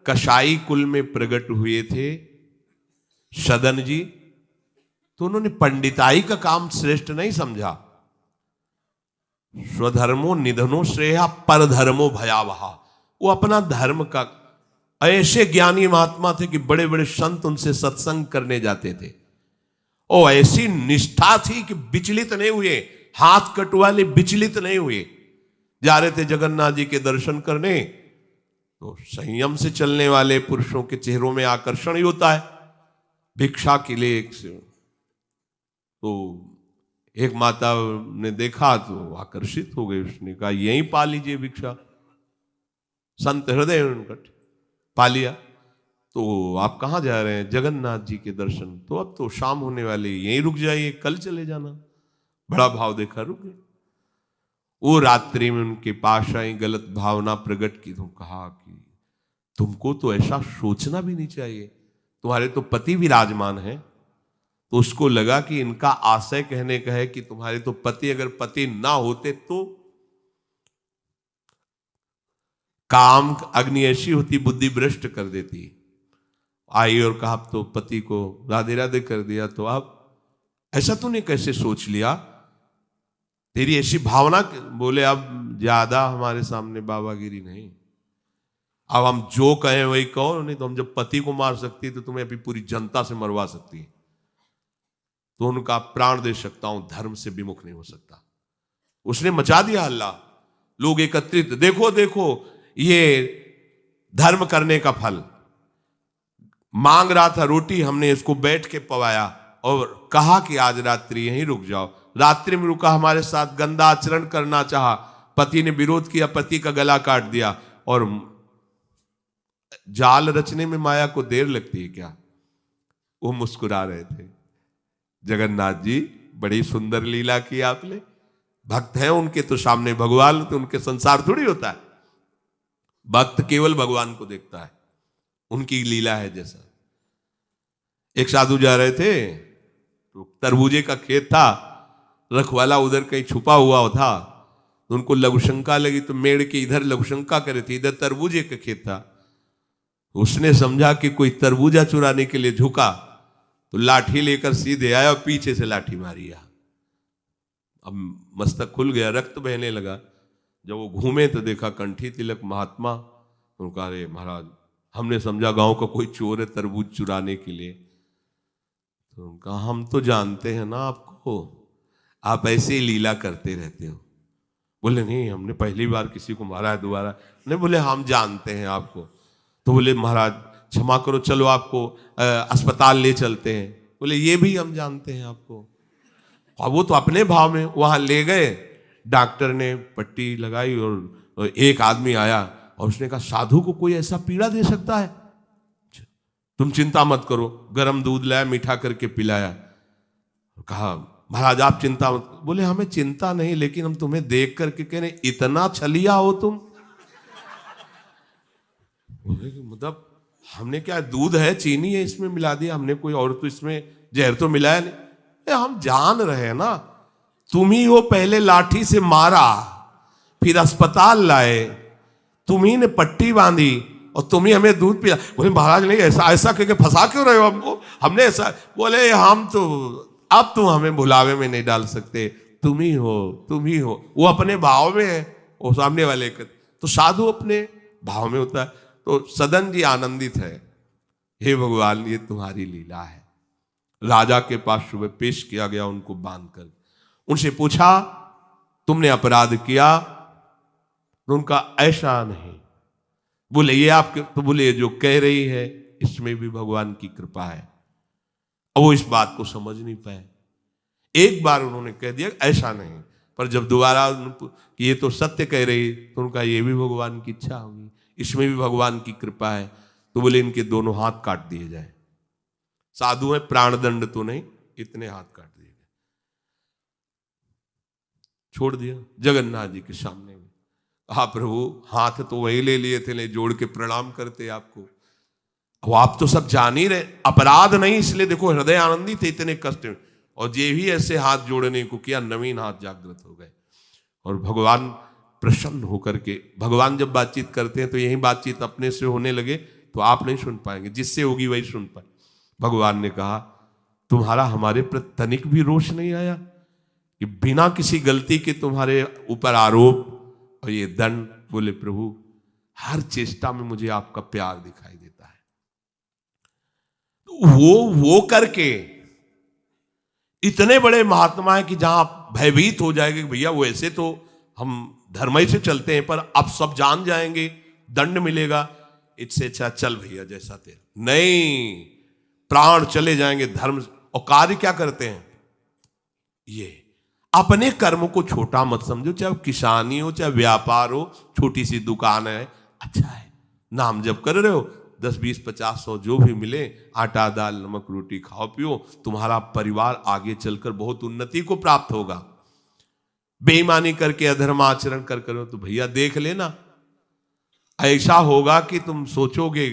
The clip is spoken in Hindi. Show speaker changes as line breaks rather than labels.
कसाई कुल में प्रकट हुए थे सदन जी, तो उन्होंने पंडिताई का काम श्रेष्ठ नहीं समझा। स्वधर्मो निधनो श्रेया परधर्मो भयावहा। वो अपना धर्म का, ऐसे ज्ञानी महात्मा थे कि बड़े बड़े संत उनसे सत्संग करने जाते थे, और ऐसी निष्ठा थी कि विचलित नहीं हुए, हाथ कटवाले विचलित नहीं हुए। जा रहे थे जगन्नाथ जी के दर्शन करने, तो संयम से चलने वाले पुरुषों के चेहरों में आकर्षण ही होता है। भिक्षा के लिए तो एक माता ने देखा तो आकर्षित हो गई, उसने कहा यहीं पा लीजिए भिक्षा। संत हृदय उनका पा लिया। तो आप कहाँ जा रहे हैं? जगन्नाथ जी के दर्शन। तो अब तो शाम होने वाली, यहीं रुक जाइए, कल चले जाना। बड़ा भाव देखा, रुक गए। वो रात्रि में उनके पास आई, गलत भावना प्रकट की, तो कहा कि तुमको तो ऐसा सोचना भी नहीं चाहिए, तुम्हारे तो पति विराजमान है। तो उसको लगा कि इनका आशय कहने का है कि तुम्हारे तो पति, अगर पति ना होते तो काम अग्नि ऐसी होती, बुद्धि भ्रष्ट कर देती। आई और कहा तो पति को राधे राधे कर दिया, तो अब ऐसा तूने कैसे सोच लिया, तेरी ऐसी भावना। बोले अब ज्यादा हमारे सामने बाबागिरी नहीं, अब हम जो कहें वही कहो, नहीं तो हम जब पति को मार सकती तो तुम्हें अभी पूरी जनता से मरवा सकती है। तो उनका प्राण दे सकता हूं, धर्म से विमुख नहीं हो सकता। उसने मचा दिया हल्ला, लोग एकत्रित, देखो देखो ये धर्म करने का फल। मांग रहा था रोटी, हमने इसको बैठ के पवाया और कहा कि आज रात्रि यहीं रुक जाओ। रात्रि में रुका, हमारे साथ गंदा आचरण करना चाहा, पति ने विरोध किया, पति का गला काट दिया। और जाल रचने में माया को देर लगती है क्या? वो मुस्कुरा रहे थे। जगन्नाथ जी बड़ी सुंदर लीला की आपने, भक्त हैं उनके तो सामने भगवान, तो उनके संसार थोड़ी होता है। भक्त केवल भगवान को देखता है, उनकी लीला है जैसा। एक साधु जा रहे थे, तो तरबूजे का खेत था, रखवाला उधर कहीं छुपा हुआ था, तो उनको लघुशंका लगी, तो मेड़ के इधर लघुशंका करे थे, इधर तरबूजे का खेत था। उसने समझा कि कोई तरबूजा चुराने के लिए झुका, तो लाठी लेकर सीधे आया और पीछे से लाठी मारी। अब मस्तक खुल गया, रक्त बहने लगा। जब वो घूमे तो देखा कंठी तिलक महात्मा। उनका अरे महाराज, हमने समझा गांव का कोई चोर है तरबूज चुराने के लिए। तो उनका हम तो जानते हैं ना आपको, आप ऐसे ही लीला करते रहते हो। बोले नहीं, हमने पहली बार किसी को मारा है, दोबारा नहीं। बोले हम जानते हैं आपको। तो बोले महाराज क्षमा करो, चलो आपको अस्पताल ले चलते हैं। बोले ये भी हम जानते हैं आपको। और वो तो अपने भाव में वहां ले गए, डॉक्टर ने पट्टी लगाई और एक आदमी आया और उसने कहा साधु को कोई ऐसा पीड़ा दे सकता है? तुम चिंता मत करो। गर्म दूध लाया, मीठा करके पिलाया। कहा महाराज आप चिंता मत। बोले हमें चिंता नहीं, लेकिन हम तुम्हें देख करके कह रहे इतना छलिया हो तुम। मतलब हमने क्या, दूध है, चीनी है, इसमें मिला दिया हमने, कोई और तो इसमें जहर तो मिलाया नहीं। हम जान रहे हैं ना, तुम ही वो पहले लाठी से मारा, फिर अस्पताल लाए, तुम ही ने पट्टी बांधी और तुम ही हमें दूध पिला। बोले महाराज नहीं, ऐसा ऐसा करके फंसा क्यों रहे हो हमको, हमने ऐसा। बोले हम तो अब तुम हमें भुलावे में नहीं डाल सकते, तुम ही हो, तुम ही हो। वो अपने भाव में है, वो सामने वाले के। तो साधु अपने भाव में होता है। तो सदन जी आनंदित है, हे भगवान ये तुम्हारी लीला है। राजा के पास सुबह पेश किया गया उनको बांधकर। उनसे पूछा तुमने अपराध किया? तो उनका ऐसा नहीं। बोले ये आपके, तो बोले जो कह रही है इसमें भी भगवान की कृपा है। अब वो इस बात को समझ नहीं पाए। एक बार उन्होंने कह दिया ऐसा नहीं, पर जब दोबारा ये तो सत्य कह रही, तो उनका ये भी भगवान की इच्छा होगी, इसमें भी भगवान की कृपा है। तो बोले इनके दोनों हाथ काट दिए जाए। साधु है, प्राणदंड तो नहीं, इतने हाथ काट दिए गए, छोड़ दिया जगन्नाथ जी के सामने में। हाँ प्रभु, हाथ तो वही ले लिए थे, ले जोड़ के प्रणाम करते आपको। अब आप तो सब जान ही रहे, अपराध नहीं, इसलिए देखो हृदय आनंदित थे इतने कष्ट में। और जे भी ऐसे हाथ जोड़ने को किया, नवीन हाथ जागृत हो गए। और भगवान प्रसन्न होकर के, भगवान जब बातचीत करते हैं तो यही बातचीत अपने से होने लगे, तो आप नहीं सुन पाएंगे, जिससे होगी वही सुन पाए। भगवान ने कहा तुम्हारा हमारे प्रति तनिक भी रोष नहीं आया कि बिना किसी गलती के तुम्हारे ऊपर आरोप और ये दंड। बोले प्रभु हर चेष्टा में मुझे आपका प्यार दिखाई देता है। तो वो करके इतने बड़े महात्मा है कि जहां आप भयभीत हो जाएंगे कि भैया वो ऐसे तो हम धर्म से चलते हैं, पर अब सब जान जाएंगे, दंड मिलेगा, इससे अच्छा चल भैया जैसा तेरा। नहीं, प्राण चले जाएंगे धर्म। और कार्य क्या करते हैं, ये अपने कर्म को छोटा मत समझो, चाहे किसानी हो चाहे व्यापार हो, छोटी सी दुकान है, अच्छा है, नाम जप कर रहे हो, 10 20 50 100 जो भी मिले, आटा दाल नमक रोटी खाओ पियो, तुम्हारा परिवार आगे चलकर बहुत उन्नति को प्राप्त होगा। बेईमानी करके अधर्म आचरण कर करो तो भैया देख लेना, ऐसा होगा कि तुम सोचोगे